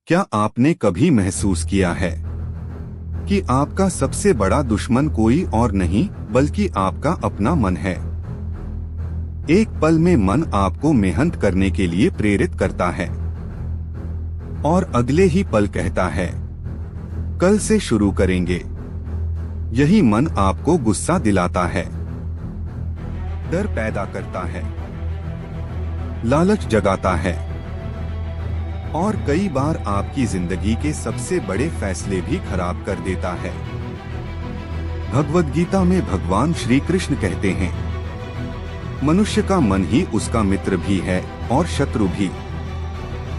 क्या आपने कभी महसूस किया है कि आपका सबसे बड़ा दुश्मन कोई और नहीं बल्कि आपका अपना मन है? एक पल में मन आपको मेहनत करने के लिए प्रेरित करता है और अगले ही पल कहता है, कल से शुरू करेंगे। यही मन आपको गुस्सा दिलाता है, डर पैदा करता है, लालच जगाता है और कई बार आपकी जिंदगी के सबसे बड़े फैसले भी खराब कर देता है। भगवद गीता में भगवान श्री कृष्ण कहते हैं, मनुष्य का मन ही उसका मित्र भी है और शत्रु भी।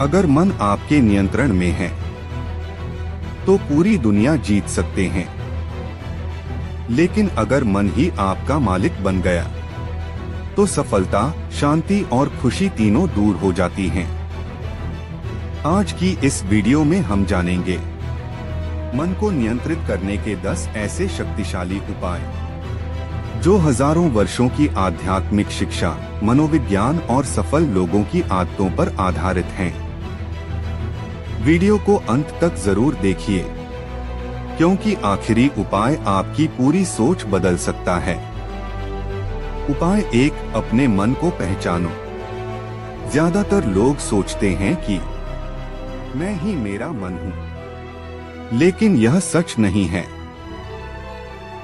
अगर मन आपके नियंत्रण में है तो पूरी दुनिया जीत सकते हैं, लेकिन अगर मन ही आपका मालिक बन गया तो सफलता, शांति और खुशी तीनों दूर हो जाती हैं। आज की इस वीडियो में हम जानेंगे मन को नियंत्रित करने के 10 ऐसे शक्तिशाली उपाय जो हजारों वर्षों की आध्यात्मिक शिक्षा, मनोविज्ञान और सफल लोगों की आदतों पर आधारित हैं। वीडियो को अंत तक जरूर देखिए, क्योंकि आखिरी उपाय आपकी पूरी सोच बदल सकता है। उपाय 1, अपने मन को पहचानो। ज्यादातर लोग सोचते हैं कि मैं ही मेरा मन हूं, लेकिन यह सच नहीं है।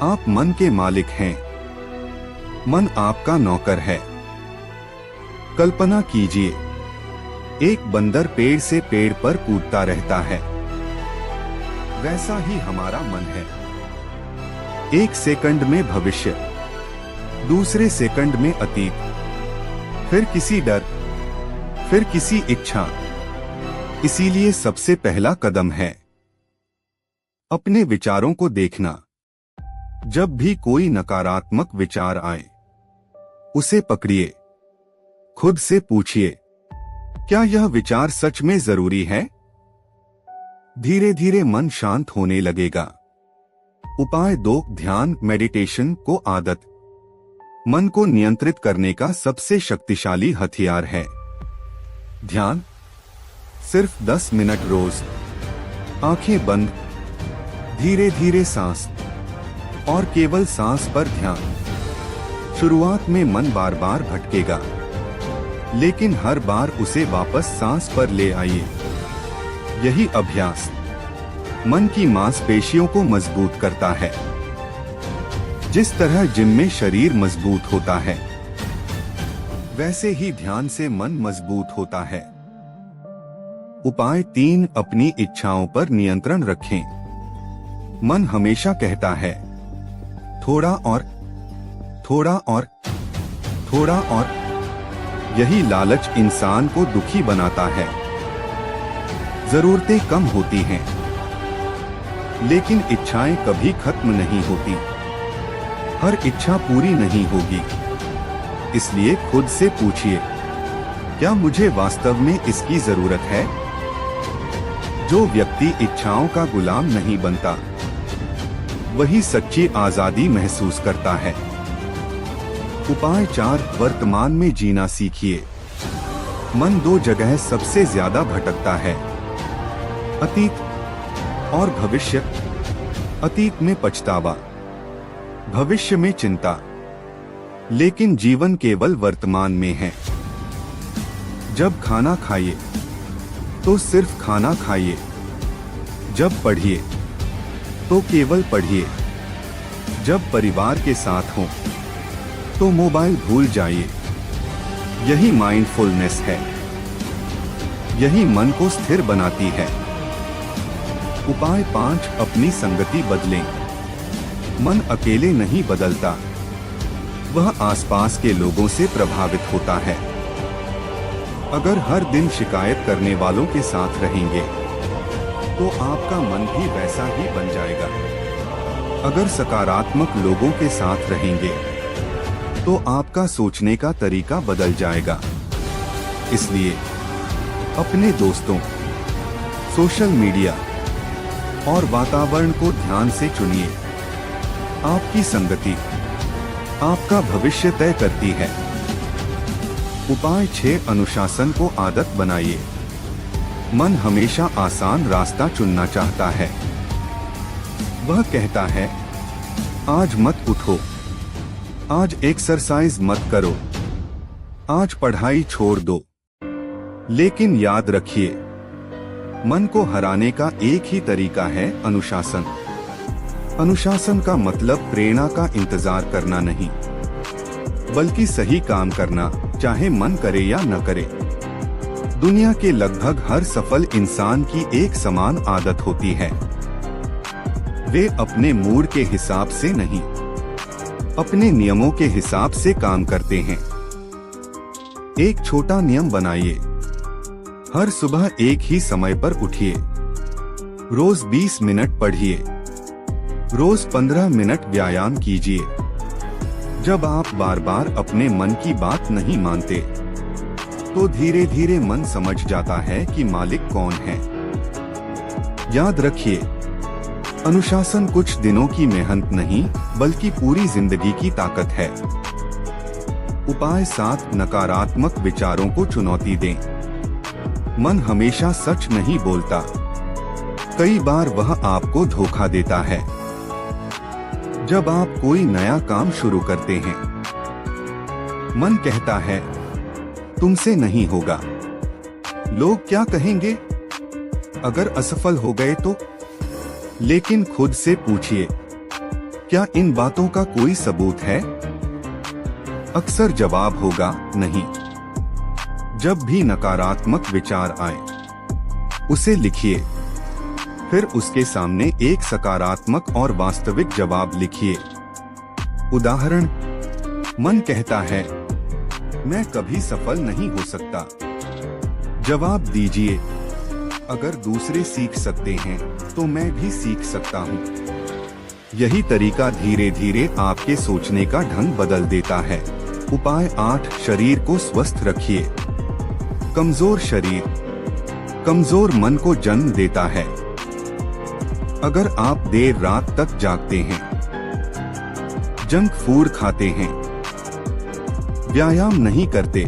आप मन के मालिक हैं। मन आपका नौकर है। कल्पना कीजिए, एक बंदर पेड़ से पेड़ पर कूदता रहता है। वैसा ही हमारा मन है। एक सेकंड में भविष्य, दूसरे सेकंड में अतीत, फिर किसी डर, फिर किसी इच्छा। इसीलिए सबसे पहला कदम है अपने विचारों को देखना। जब भी कोई नकारात्मक विचार आए, उसे पकड़िए। खुद से पूछिए, क्या यह विचार सच में जरूरी है? धीरे धीरे मन शांत होने लगेगा। उपाय 2, ध्यान, मेडिटेशन को आदत। मन को नियंत्रित करने का सबसे शक्तिशाली हथियार है ध्यान। सिर्फ 10 मिनट रोज, आंखें बंद, धीरे धीरे सांस और केवल सांस पर ध्यान। शुरुआत में मन बार बार भटकेगा, लेकिन हर बार उसे वापस सांस पर ले आइए। यही अभ्यास मन की मांसपेशियों को मजबूत करता है। जिस तरह जिम में शरीर मजबूत होता है, वैसे ही ध्यान से मन मजबूत होता है। उपाय 3, अपनी इच्छाओं पर नियंत्रण रखें। मन हमेशा कहता है, थोड़ा और, थोड़ा और, थोड़ा और। यही लालच इंसान को दुखी बनाता है। जरूरतें कम होती हैं, लेकिन इच्छाएं कभी खत्म नहीं होती। हर इच्छा पूरी नहीं होगी। इसलिए खुद से पूछिए, क्या मुझे वास्तव में इसकी जरूरत है? जो व्यक्ति इच्छाओं का गुलाम नहीं बनता, वही सच्ची आजादी महसूस करता है। उपाय 4, वर्तमान में जीना सीखिए। मन 2 जगह सबसे ज्यादा भटकता है, अतीत और भविष्य। अतीत में पछतावा, भविष्य में चिंता, लेकिन जीवन केवल वर्तमान में है। जब खाना खाइए तो सिर्फ खाना खाइए। जब पढ़िए तो केवल पढ़िए। जब परिवार के साथ हो तो मोबाइल भूल जाइए। यही माइंडफुलनेस है। यही मन को स्थिर बनाती है। उपाय 5, अपनी संगति बदलें। मन अकेले नहीं बदलता, वह आसपास के लोगों से प्रभावित होता है। अगर हर दिन शिकायत करने वालों के साथ रहेंगे, तो आपका मन भी वैसा ही बन जाएगा। अगर सकारात्मक लोगों के साथ रहेंगे, तो आपका सोचने का तरीका बदल जाएगा। इसलिए अपने दोस्तों, सोशल मीडिया और वातावरण को ध्यान से चुनिए। आपकी संगति आपका भविष्य तय करती है। उपाय 6, अनुशासन को आदत बनाइए। मन हमेशा आसान रास्ता चुनना चाहता है। वह कहता है, आज मत उठो, आज एक्सरसाइज मत करो, आज पढ़ाई छोड़ दो। लेकिन याद रखिए, मन को हराने का एक ही तरीका है, अनुशासन। अनुशासन का मतलब प्रेरणा का इंतजार करना नहीं, बल्कि सही काम करना, चाहे मन करे या न करे। दुनिया के लगभग हर सफल इंसान की एक समान आदत होती है। वे अपने मूड के हिसाब से नहीं, अपने नियमों के हिसाब से काम करते हैं। एक छोटा नियम बनाइए, हर सुबह एक ही समय पर उठिए, रोज 20 मिनट पढ़िए, रोज 15 मिनट व्यायाम कीजिए। जब आप बार बार अपने मन की बात नहीं मानते, तो धीरे धीरे मन समझ जाता है कि मालिक कौन है। याद रखिए, अनुशासन कुछ दिनों की मेहनत नहीं, बल्कि पूरी जिंदगी की ताकत है। उपाय 7, नकारात्मक विचारों को चुनौती दें। मन हमेशा सच नहीं बोलता, कई बार वह आपको धोखा देता है। जब आप कोई नया काम शुरू करते हैं, मन कहता है, तुमसे नहीं होगा, लोग क्या कहेंगे, अगर असफल हो गए तो। लेकिन खुद से पूछिए, क्या इन बातों का कोई सबूत है? अक्सर जवाब होगा, नहीं। जब भी नकारात्मक विचार आए, उसे लिखिए, फिर उसके सामने एक सकारात्मक और वास्तविक जवाब लिखिए। उदाहरण, मन कहता है, मैं कभी सफल नहीं हो सकता। जवाब दीजिए, अगर दूसरे सीख सकते हैं, तो मैं भी सीख सकता हूँ। यही तरीका धीरे धीरे आपके सोचने का ढंग बदल देता है। उपाय 8, शरीर को स्वस्थ रखिए। कमजोर शरीर कमजोर मन को जन्म देता है। अगर आप देर रात तक जागते हैं, जंक फूड खाते हैं, व्यायाम नहीं करते,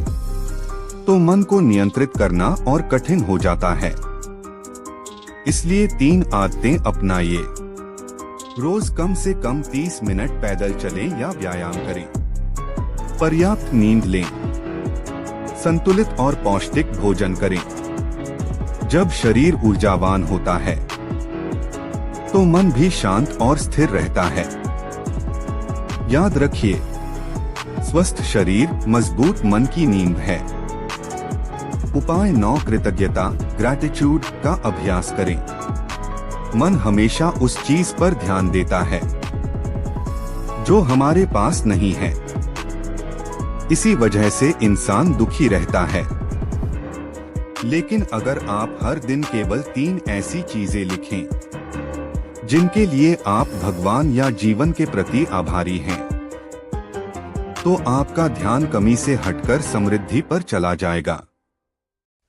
तो मन को नियंत्रित करना और कठिन हो जाता है। इसलिए 3 आदतें अपनाइए। रोज कम से कम 30 मिनट पैदल चलें या व्यायाम करें। पर्याप्त नींद लें। संतुलित और पौष्टिक भोजन करें। जब शरीर ऊर्जावान होता है, तो मन भी शांत और स्थिर रहता है। याद रखिए, स्वस्थ शरीर मजबूत मन की नींव है। उपाय 9, कृतज्ञता ग्रैटिट्यूड का अभ्यास करें। मन हमेशा उस चीज पर ध्यान देता है जो हमारे पास नहीं है। इसी वजह से इंसान दुखी रहता है। लेकिन अगर आप हर दिन केवल 3 ऐसी चीजें लिखें जिनके लिए आप भगवान या जीवन के प्रति आभारी हैं, तो आपका ध्यान कमी से हटकर समृद्धि पर चला जाएगा।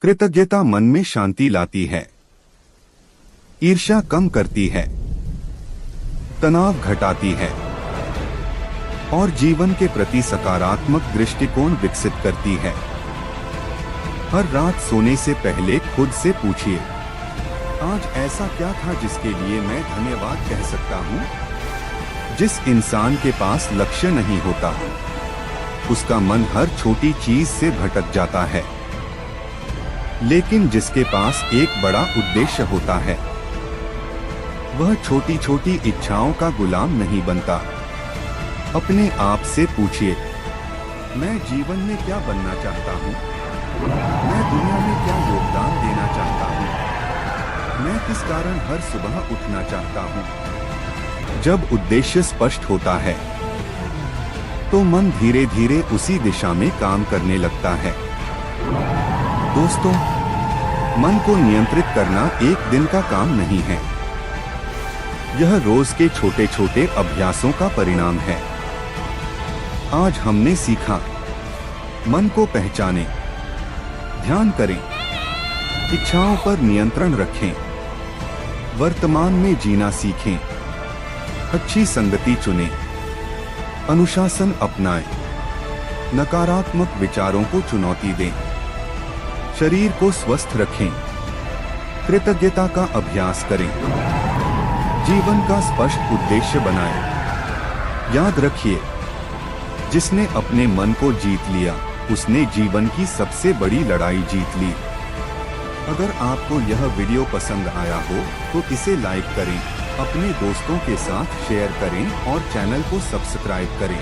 कृतज्ञता मन में शांति लाती है, ईर्ष्या कम करती है, तनाव घटाती है और जीवन के प्रति सकारात्मक दृष्टिकोण विकसित करती है। हर रात सोने से पहले खुद से पूछिए, आज ऐसा क्या था जिसके लिए मैं धन्यवाद कह सकता हूँ? जिस इंसान के पास लक्ष्य नहीं होता, उसका मन हर छोटी चीज से भटक जाता है। लेकिन जिसके पास एक बड़ा उद्देश्य होता है, वह छोटी छोटी इच्छाओं का गुलाम नहीं बनता। अपने आप से पूछिए, मैं जीवन में क्या बनना चाहता हूँ? मैं दुनिया में क्या योगदान देना चाहता हूँ? मैं किस कारण हर सुबह उठना चाहता हूँ? जब उद्देश्य स्पष्ट होता है, तो मन धीरे धीरे उसी दिशा में काम करने लगता है। दोस्तों, मन को नियंत्रित करना एक दिन का काम नहीं है। यह रोज के छोटे छोटे अभ्यासों का परिणाम है। आज हमने सीखा, मन को पहचानें, ध्यान करें, इच्छाओं पर नियंत्रण रखें, वर्तमान में जीना सीखें, अच्छी संगति चुनें, अनुशासन अपनाएं, नकारात्मक विचारों को चुनौती दें, शरीर को स्वस्थ रखें, कृतज्ञता का अभ्यास करें। जीवन का स्पष्ट उद्देश्य बनाएं। याद रखिए, जिसने अपने मन को जीत लिया, उसने जीवन की सबसे बड़ी लड़ाई जीत ली। अगर आपको यह वीडियो पसंद आया हो तो इसे लाइक करें, अपने दोस्तों के साथ शेयर करें और चैनल को सब्सक्राइब करें।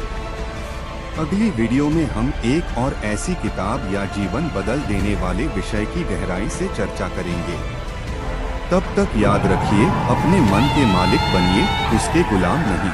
अगली वीडियो में हम एक और ऐसी किताब या जीवन बदल देने वाले विषय की गहराई से चर्चा करेंगे। तब तक याद रखिए, अपने मन के मालिक बनिए, उसके गुलाम नहीं।